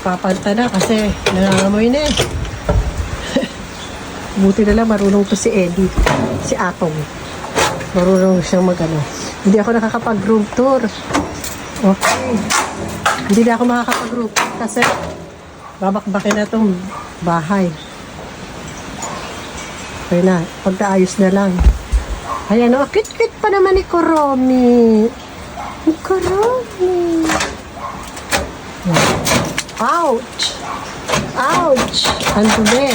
Papanta na kasi nangangamoy na eh. Buti na lang marunong to si Eddie. Si Atong. Marunong siyang magano. Hindi ako nakakapag-room tour. Okay. Hindi na ako makakapag-room tour kasi babakbakin na itong bahay. Okay na. Pagkaayos na lang. Ayan o. Cute-cute pa naman ni Kuromi. Ni Kuromi. Ouch! Ouch! Ang dumi.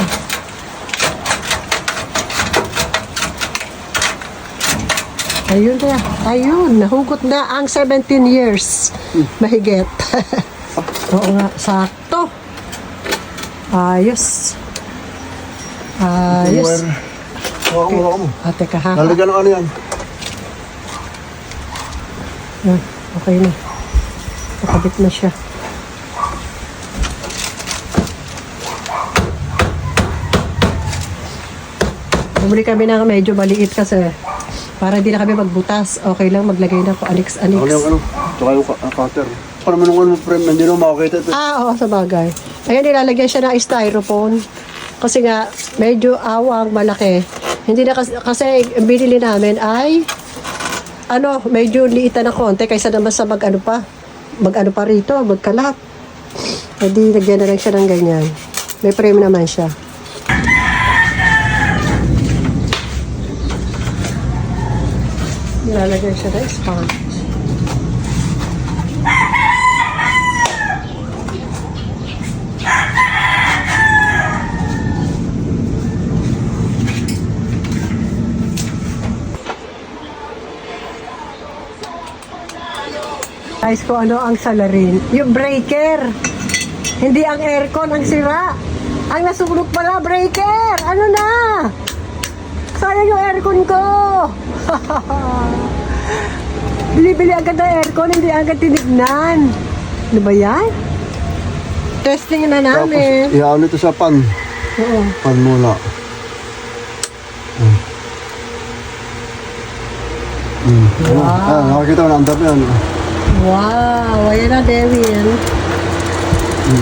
Ayun na. Ayun. Nahugot na ang 17 years. Mahigit. Oo nga. Sakto. Ayos. Ayos. Hawakan mo. Teka ha. Lalagyan ng ano yan? Yan. Okay na. Nakabit na siya. Bumili kami ng medyo maliit kasi para hindi na kami magbutas. Okay lang maglagay na po anix-anix. Ano yung ano? Tsaka yung cutter. Para naman nung ano frame, hindi naman makakita ito. Oo, sa bagay. Ayan, nilalagyan siya ng styrofoam. Kasi nga, medyo awang malaki. Hindi na kasi binili namin ay ano, medyo liitan na konti kaysa naman sa mag-ano pa rito, magkalat. Hindi, lagyan na lang siya ng ganyan. May frame naman siya. Nilalagyan siya ng sponge. Guys, kung ano ang salarin. Yung breaker. Hindi ang aircon ang sira. Ang nasunog pala, breaker. Ano na? Sayang yung aircon ko. Bili-bili agad ng aircon, hindi agad tinignan. Ano ba yan? Testing na namin. Tapos, ihaan ito sa pan. Oo. Pan muna. Wow. Ah, nakakita mo na ang dami yan. Wow, ayan na, Devin.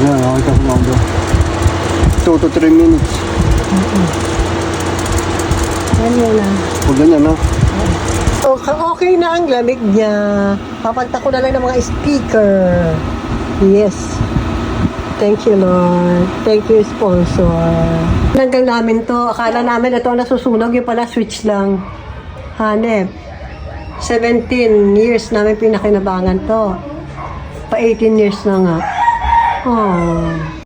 Yan, nakakita ko na ang dami. 2 to 3 minutes. Ayan na. Pag ganyan na. Okay na ang lamig niya. Papagta ko na lang ng mga speaker. Yes. Thank you, Lord. Thank you, sponsor. Hanggang namin to. Akala namin ito ang nasusunog. Yung pala switch lang. Hanep. 17 years namin pinakinabangan to. Pa 18 years na nga. Oh.